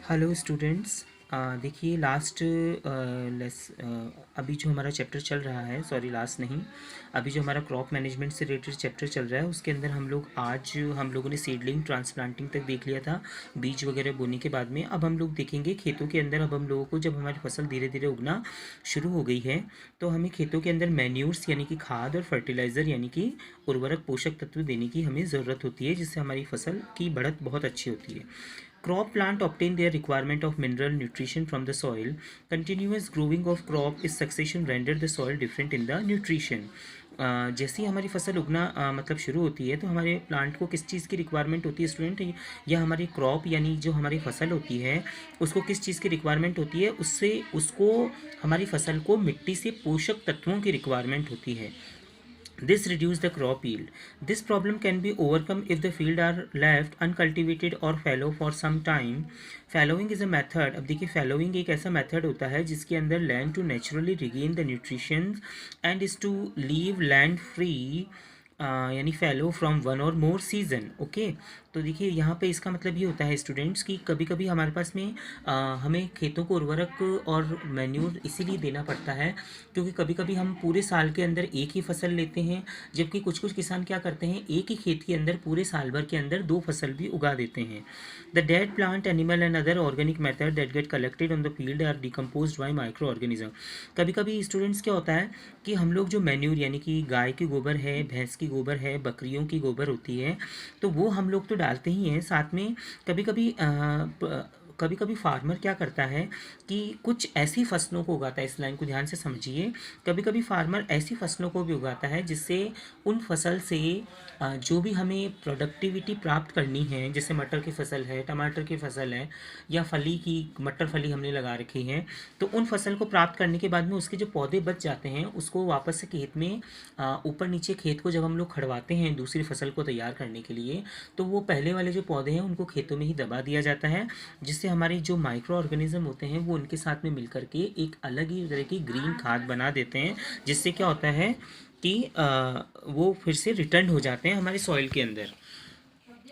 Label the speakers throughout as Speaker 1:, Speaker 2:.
Speaker 1: Hello students. देखिए last अभी जो हमारा चैप्टर चल रहा है, सॉरी लास्ट नहीं, अभी जो हमारा क्रॉप मैनेजमेंट से रिलेटेड चैप्टर चल रहा है उसके अंदर हम लोगों ने सीडलिंग ट्रांसप्लांटिंग तक देख लिया था, बीज वगैरह बोने के बाद में। अब हम लोग देखेंगे खेतों के अंदर। अब हम लोगों को जब हमारी फसल धीरे धीरे उगना शुरू हो गई है तो हमें खेतों के अंदर मैन्यूर्स यानी कि खाद और फर्टिलाइज़र यानी कि उर्वरक पोषक तत्व देने की हमें ज़रूरत होती है, जिससे हमारी फसल की बढ़त बहुत अच्छी होती है। Crop plant obtain their requirement of mineral nutrition from the soil. Continuous growing of crop is succession render the soil different in the nutrition. जैसे ही हमारी फसल उगना मतलब शुरू होती है तो हमारे प्लांट को किस चीज़ की रिक्वायरमेंट होती है स्टूडेंट, या हमारी क्रॉप यानी जो हमारी फसल होती है उसको किस चीज़ की रिक्वायरमेंट होती है, उससे उसको हमारी फसल को मिट्टी से पोषक तत्वों की रिक्वायरमेंट होती है। This reduces the crop yield. This problem can be overcome if the field are left uncultivated or fallow for some time. Fallowing is a method. अब देखिए fallowing एक ऐसा method होता है जिसके अंदर land to naturally regain the nutrition and is to leave land free, यानी फैलो from one और मोर सीजन। ओके, तो देखिए यहाँ पे इसका मतलब ये होता है स्टूडेंट्स कि कभी कभी हमारे पास में हमें खेतों को उर्वरक और मैन्यूर इसीलिए देना पड़ता है क्योंकि कभी कभी हम पूरे साल के अंदर एक ही फसल लेते हैं, जबकि कुछ कुछ किसान क्या करते हैं, एक ही खेत के अंदर पूरे साल भर के अंदर दो फसल भी उगा देते हैं। The dead plant animal and other organic method that get collected on the field are decomposed by micro organism. कभी कभी स्टूडेंट्स क्या होता है कि हम लोग जो मैन्यूर यानी कि गाय की गोबर है, भैंस की गोबर है, बकरियों की गोबर होती है, तो वो हम लोग तो डालते ही हैं, साथ में कभी कभी फार्मर क्या करता है कि कुछ ऐसी फसलों को उगाता है, इस लाइन को ध्यान से समझिए, कभी कभी फार्मर ऐसी फसलों को भी उगाता है जिससे उन फसल से जो भी हमें प्रोडक्टिविटी प्राप्त करनी है, जैसे मटर की फसल है, टमाटर की फसल है, या फली की मटर फली हमने लगा रखी है, तो उन फसल को प्राप्त करने के बाद में उसके जो पौधे बच जाते हैं उसको वापस से खेत में ऊपर नीचे खेत को जब हम लोग खड़वाते हैं दूसरी फसल को तैयार करने के लिए, तो वो पहले वाले जो पौधे हैं उनको खेतों में ही दबा दिया जाता है, जिससे हमारे जो माइक्रो ऑर्गेनिज्म होते हैं वो उनके साथ में मिलकर के एक अलग ही तरह की ग्रीन खाद बना देते हैं, जिससे क्या होता है कि वो फिर से रिटर्न हो जाते हैं हमारे सॉइल के अंदर।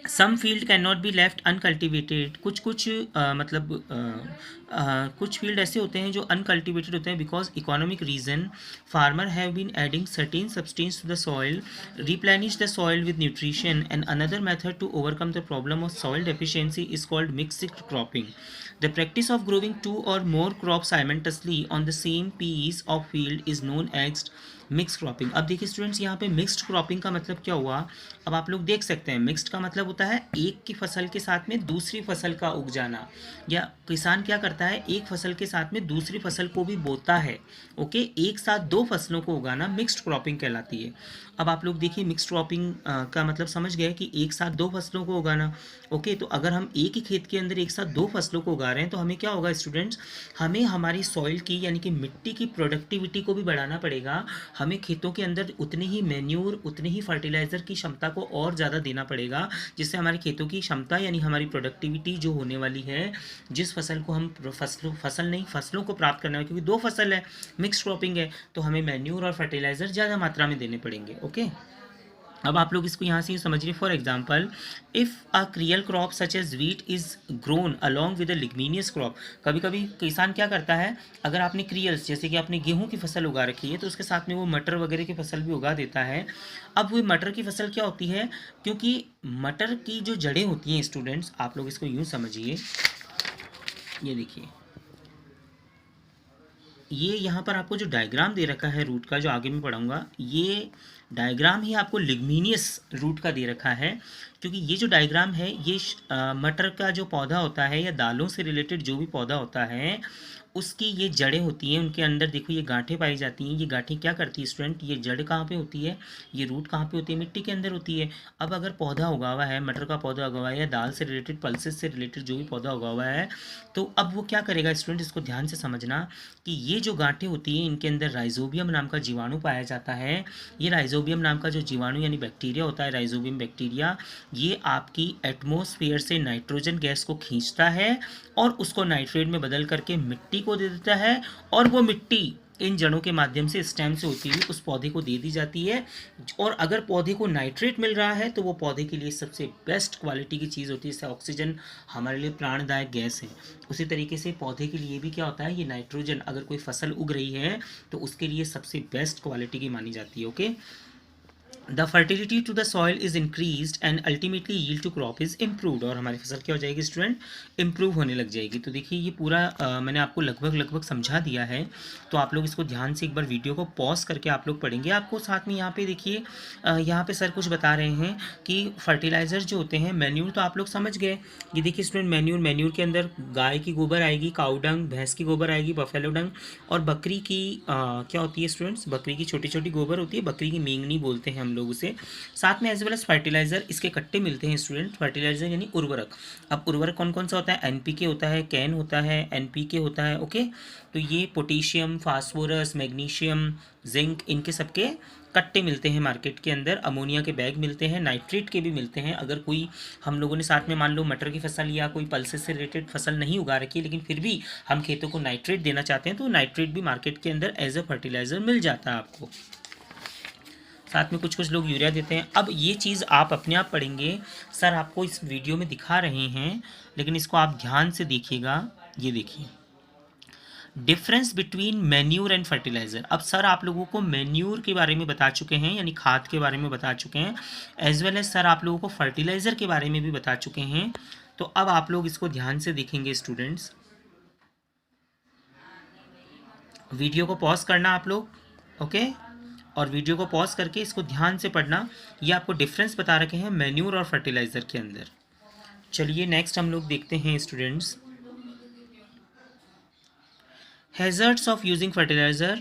Speaker 1: Some field can not be left uncultivated. कुछ फील्ड ऐसे होते हैं जो अनकल्टिवेटेड होते हैं because economic reason. Farmer have been adding certain substance to the soil, replenish the soil with nutrition, and another method to overcome the problem of soil deficiency is called mixed cropping. The practice of growing two or more crops simultaneously on the same piece of field is known as mix cropping. अब देखिए students, यहाँ पे mixed cropping का मतलब क्या हुआ, अब आप लोग देख सकते हैं मिक्स्ड का मतलब होता है एक की फसल के साथ में दूसरी फसल का उग जाना, या किसान क्या करता है एक फसल के साथ में दूसरी फसल को भी बोता है। ओके, एक साथ दो फसलों को उगाना मिक्स्ड क्रॉपिंग कहलाती है। अब आप लोग देखिए मिक्स्ड क्रॉपिंग का मतलब समझ गए कि एक साथ दो फसलों को उगाना। ओके, तो अगर हम एक ही खेत के अंदर एक साथ दो फसलों को उगा रहे हैं तो हमें क्या होगा स्टूडेंट्स, हमें हमारी सॉइल की यानी कि मिट्टी की प्रोडक्टिविटी को भी बढ़ाना पड़ेगा, हमें खेतों के अंदर उतने ही मैन्यूर उतने ही फर्टिलाइज़र की क्षमता को और ज़्यादा देना पड़ेगा, जिससे हमारे खेतों की क्षमता यानी हमारी प्रोडक्टिविटी जो होने वाली है, जिस फसल को हम फसलों को प्राप्त करना है, क्योंकि दो फसल है, मिक्स क्रॉपिंग है, तो हमें मैन्यूर और फर्टिलाइज़र ज़्यादा मात्रा में देने पड़ेंगे। ओके, अब आप लोग इसको यहाँ से समझिए। For example, if a cereal crop such as wheat is grown along with a leguminous crop. कभी कभी किसान क्या करता है, अगर आपने क्रियल्स जैसे कि आपने गेहूं की फसल उगा रखी है तो उसके साथ में वो मटर वगैरह की फसल भी उगा देता है। अब वो मटर की फसल क्या होती है, क्योंकि मटर की जो जड़ें होती हैं स्टूडेंट्स, आप लोग इसको यूँ समझिए, ये देखिए, ये यहाँ पर आपको जो डायग्राम दे रखा है रूट का, जो आगे मैं पढ़ाऊँगा, ये डायग्राम ही आपको लिग्मीनियस रूट का दे रखा है, क्योंकि ये जो डायग्राम है ये मटर का जो पौधा होता है या दालों से रिलेटेड जो भी पौधा होता है उसकी ये जड़ें होती हैं, उनके अंदर देखो ये गांठें पाई जाती हैं। ये गांठें क्या करती है स्टूडेंट, ये जड़ कहाँ पे होती है, ये रूट कहाँ पे होती है, मिट्टी के अंदर होती है। अब अगर पौधा उगा हुआ है, मटर का पौधा उगा हुआ है या दाल से रिलेटेड पल्सेस से रिलेटेड जो भी पौधा उगा हुआ है, तो अब वो क्या करेगा स्टूडेंट, इसको ध्यान से समझना कि ये जो गांठें होती हैं इनके अंदर राइजोबियम नाम का जीवाणु पाया जाता है। ये राइजोबियम नाम का जो जीवाणु यानी बैक्टीरिया होता है, राइजोबियम बैक्टीरिया, ये आपकी एटमॉस्फेयर से नाइट्रोजन गैस को खींचता है और उसको नाइट्रेट में बदल करके मिट्टी को दे देता है, और वो मिट्टी इन जड़ों के माध्यम से स्टेम से होती हुई उस पौधे को दे दी जाती है। और अगर पौधे को नाइट्रेट मिल रहा है तो वो पौधे के लिए सबसे बेस्ट क्वालिटी की चीज़ होती है। जैसे ऑक्सीजन हमारे लिए प्राणदायक गैस है, उसी तरीके से पौधे के लिए भी क्या होता है, ये नाइट्रोजन अगर कोई फसल उग रही है तो उसके लिए सबसे बेस्ट क्वालिटी की मानी जाती है। Okay, the fertility to the soil is increase and ultimately yield to crop is improved, और हमारी फसल क्या हो जाएगी स्टूडेंट, इम्प्रूव होने लग जाएगी। तो देखिए ये पूरा मैंने आपको लगभग समझा दिया है। तो आप लोग इसको ध्यान से एक बार वीडियो को पॉज करके आप लोग पढ़ेंगे। आपको साथ में यहाँ पे देखिए यहाँ पे सर कुछ बता रहे हैं कि फर्टिलाइज़र जो होते हैं, मैन्यूर तो आप लोग समझ गए। ये देखिए स्टूडेंट, मैन्यूर के अंदर गाय की गोबर आएगी, काऊ डंग, भैंस की गोबर आएगी, बफेलो डंग, और बकरी की क्या होती है स्टूडेंट्स, बकरी की छोटी छोटी गोबर होती है, बकरी की मेंगनी बोलते हैं हम लोग उसे। साथ में एज वेल एज फर्टिलाइजर, इसके कट्टे मिलते हैं स्टूडेंट। फर्टिलाइजर यानी उर्वरक। अब उर्वरक कौन कौन सा होता है, एनपीके होता है, कैन होता है, एनपीके होता है। ओके, तो ये पोटेशियम, फास्फोरस, मैग्नीशियम, जिंक, इनके सबके कट्टे मिलते हैं मार्केट के अंदर। अमोनिया के बैग मिलते हैं, नाइट्रेट के भी मिलते हैं। अगर कोई हम लोगों ने साथ में मान लो मटर की फसल या कोई पल्सेस से रिलेटेड फसल नहीं उगा रखी है, लेकिन फिर भी हम खेतों को नाइट्रेट देना चाहते हैं, तो नाइट्रेट भी मार्केट के अंदर एज अ फर्टिलाइजर मिल जाता है आपको। साथ में कुछ लोग यूरिया देते हैं। अब ये चीज़ आप अपने आप पढ़ेंगे, सर आपको इस वीडियो में दिखा रहे हैं, लेकिन इसको आप ध्यान से देखिएगा। ये देखिए difference between manure and fertiliser. अब सर आप लोगों को मैन्यूर के बारे में बता चुके हैं, यानी खाद के बारे में बता चुके हैं, एज वेल एज सर आप लोगों को फर्टिलाइज़र के बारे में भी बता चुके हैं। तो अब आप लोग इसको ध्यान से देखेंगे स्टूडेंट्स। वीडियो को पॉज करना आप लोग, ओके, और वीडियो को पॉज करके इसको ध्यान से पढ़ना। ये आपको डिफरेंस बता रखे हैं मैन्यूर और फर्टिलाइज़र के अंदर। चलिए नेक्स्ट हम लोग देखते हैं students, hazards of using fertilizer.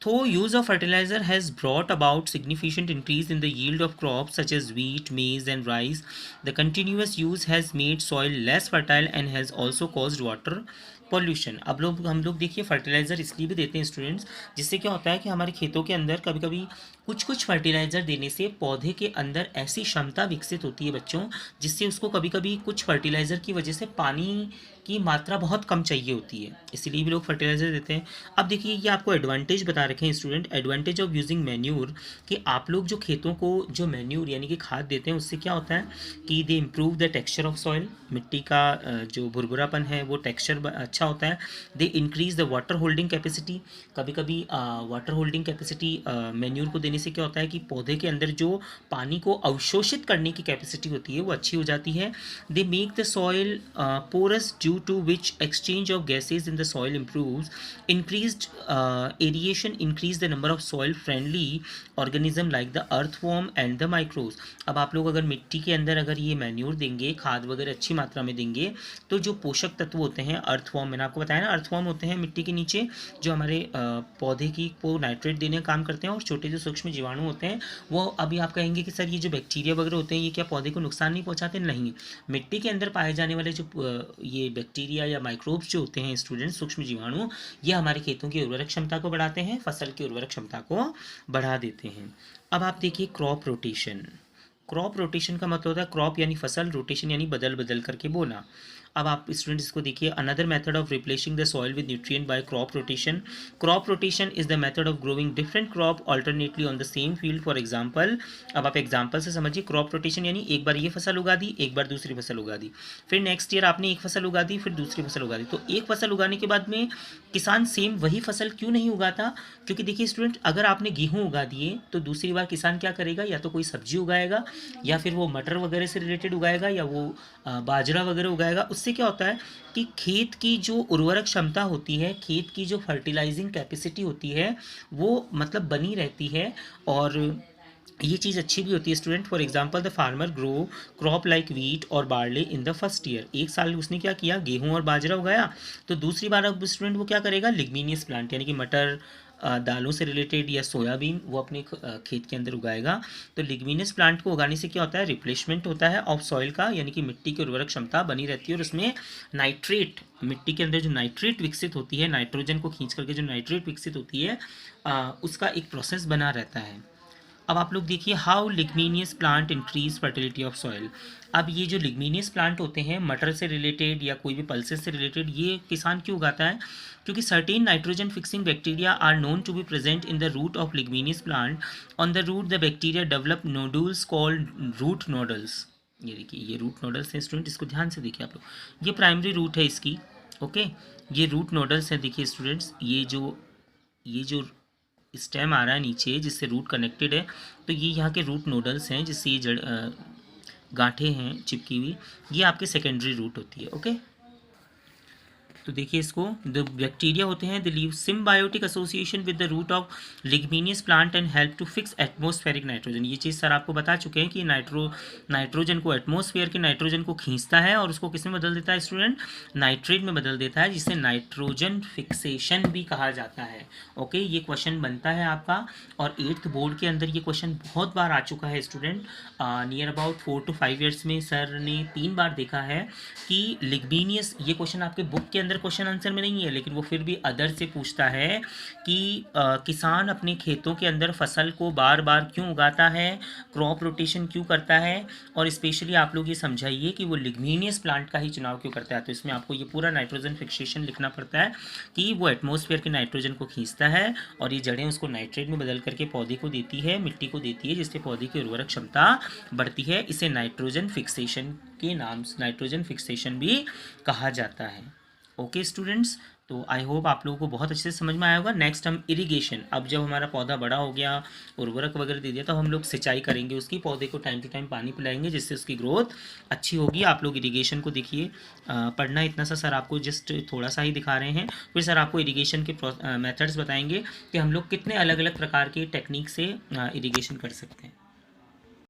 Speaker 1: Though use of fertilizer has brought about significant increase in the yield of crops such as wheat, maize and rice, the continuous use has made soil less fertile and has also caused water pollution. अब हम लोग देखिए fertiliser इसलिए भी देते हैं students, जिससे क्या होता है कि हमारे खेतों के अंदर कभी कभी कुछ फर्टिलाइज़र देने से पौधे के अंदर ऐसी क्षमता विकसित होती है बच्चों, जिससे उसको कभी कभी कुछ फर्टिलाइज़र की वजह से पानी की मात्रा बहुत कम चाहिए होती है, इसलिए भी लोग फर्टिलाइज़र देते हैं। अब देखिए ये आपको एडवांटेज बता रखे हैं student, advantage of using manure, कि आप लोग जो खेतों को जो मैन्यूर यानी कि खाद देते हैं, उससे क्या होता है कि दे improve the texture of soil, मिट्टी का जो भुरभुरापन है वो टेक्सचर अच्छा होता है। They increase the water holding capacity, कभी कभी वाटर होल्डिंग कैपेसिटी मैन्यूर को देने से क्या होता है कि पौधे के अंदर जो पानी को अवशोषित करने की कैपेसिटी होती है वो अच्छी हो जाती है। They make the soil porous due to which exchange of gases in the soil improves, increased aeration increase the number of soil friendly organism like the earthworm and the microbes. अब आप लोग अगर मिट्टी के अंदर अगर ये मैन्यूर देंगे, खाद वगैरह अच्छी मात्रा में देंगे, तो जो पोषक तत्व होते हैं अर्थवॉर्म, मैंने आपको बताया ना, अर्थवॉर्म होते हैं मिट्टी के नीचे जो हमारे पौधे की को नाइट्रेट देने का काम करते हैं, और छोटे जो सूक्ष्म जीवाणु होते हैं वो, अभी आप कहेंगे कि सर ये जो बैक्टीरिया वगैरह होते हैं ये क्या पौधे को नुकसान नहीं पहुंचाते? नहीं, मिट्टी के अंदर पाए जाने वाले जो ये बैक्टीरिया या माइक्रोब्स जो होते हैं स्टूडेंट, सूक्ष्म जीवाणु, ये हमारे खेतों की उर्वरक क्षमता को बढ़ाते हैं, फसल की उर्वरक क्षमता को बढ़ा देते हैं। अब आप देखिए क्रॉप रोटेशन। क्रॉप रोटेशन का मतलब होता है क्रॉप यानी फसल, रोटेशन यानी बदल बदल करके बोना। अब आप स्टूडेंट इसको देखिए, another method of replacing the soil with nutrient by crop rotation. Crop rotation is the method of growing different crop alternately on the same field. For example, अब आप एग्जांपल से समझिए, क्रॉप रोटेशन यानी एक बार ये फसल उगा दी, एक बार दूसरी फसल उगा दी, फिर नेक्स्ट ईयर आपने एक फसल उगा दी, फिर दूसरी फसल उगा दी। तो एक फसल उगाने के बाद में किसान सेम वही फसल क्यों नहीं उगाता? क्योंकि देखिए स्टूडेंट, अगर आपने गेहूँ उगा दिए तो दूसरी बार किसान क्या करेगा, या तो कोई सब्जी उगाएगा, या फिर वो मटर वगैरह से रिलेटेड उगाएगा, या वो बाजरा वगैरह उगाएगा। उससे क्या होता है कि खेत की जो उर्वरक क्षमता होती है, खेत की जो फर्टिलाइजिंग कैपेसिटी होती है, वो मतलब बनी रहती है, और ये चीज़ अच्छी भी होती है student. For example, the farmer grow crop like wheat और barley in the first year. एक साल उसने क्या किया, गेहूं और बाजरा उगाया, तो दूसरी बार अब स्टूडेंट वो क्या करेगा, लिग्मिनियस प्लांट यानी कि मटर, दालों से रिलेटेड या सोयाबीन वो अपने खेत के अंदर उगाएगा। तो लिग्मिनियस प्लांट को उगाने से क्या होता है, रिप्लेसमेंट होता है ऑफ सॉइल का, यानी कि मिट्टी की उर्वरक क्षमता बनी रहती है, और उसमें नाइट्रेट, मिट्टी के अंदर जो नाइट्रेट विकसित होती है, नाइट्रोजन को खींच करके जो नाइट्रेट विकसित होती है, उसका एक प्रोसेस बना रहता है। अब आप लोग देखिए how leguminous plant increase fertility of soil. अब ये जो लिग्मिनियस प्लांट होते हैं मटर से रिलेटेड या कोई भी पल्सेस से रिलेटेड, ये किसान क्यों उगाता है? क्योंकि certain nitrogen fixing bacteria are known to be present in the root of leguminous plant. On the root the bacteria develop nodules called root nodules. ये देखिए ये रूट नोडल्स हैं स्टूडेंट, इसको ध्यान से देखिए आप लोग, ये प्राइमरी रूट है इसकी। ओके, ये रूट नोडल्स हैं, देखिए स्टूडेंट्स, ये जो स्टेम आ रहा है नीचे जिससे रूट कनेक्टेड है, तो ये यहाँ के रूट नोडल्स हैं जिससे ये गांठें हैं चिपकी हुई, ये आपके सेकेंडरी रूट होती है। ओके, तो देखिए इसको, द बैक्टीरिया होते हैं the live symbiotic association with the root of leguminous plant and help to fix atmospheric nitrogen. ये चीज़ सर आपको बता चुके हैं कि नाइट्रोजन को, एटमॉस्फेयर के नाइट्रोजन को खींचता है और उसको किस में बदल देता है स्टूडेंट? नाइट्रेट में बदल देता है, जिसे नाइट्रोजन फिक्सेशन भी कहा जाता है। ओके, ये क्वेश्चन बनता है आपका, और 8th बोर्ड के अंदर ये क्वेश्चन बहुत बार आ चुका है student. Near about 4 to 5 years में सर ने 3 बार देखा है कि लिग्मिनियस, ये क्वेश्चन आपके बुक के अंदर क्वेश्चन आंसर में नहीं है, लेकिन वो फिर भी अदर से पूछता है कि किसान अपने खेतों के अंदर फसल को बार बार क्यों उगाता है, क्रॉप रोटेशन क्यों करता है, और स्पेशली आप लोग ये समझाइए कि वो लिग्मिनियस प्लांट का ही चुनाव क्यों करता है। तो इसमें आपको ये पूरा नाइट्रोजन फिक्सेशन लिखना पड़ता है कि वो एटमॉस्फेयर के नाइट्रोजन को खींचता है और ये जड़ें उसको नाइट्रेट में बदल करके पौधे को देती है, मिट्टी को देती है, जिससे पौधे की उर्वरक क्षमता बढ़ती है। इसे नाइट्रोजन फिक्सेशन के नाम से, नाइट्रोजन फिक्सेशन भी कहा जाता है। ओके स्टूडेंट्स, तो आई होप आप लोगों को बहुत अच्छे से समझ में आया होगा। नेक्स्ट हम इरिगेशन, अब जब हमारा पौधा बड़ा हो गया, उर्वरक वगैरह दे दिया, तो हम लोग सिंचाई करेंगे उसकी, पौधे को टाइम टू टाइम पानी पिलाएंगे जिससे उसकी ग्रोथ अच्छी होगी। आप लोग इरिगेशन को देखिए, पढ़ना इतना सा सर आपको जस्ट थोड़ा सा ही दिखा रहे हैं, फिर सर आपको इरिगेशन के मेथड्स बताएंगे कि हम लोग कितने अलग अलग प्रकार के टेक्निक से इरिगेशन कर सकते हैं।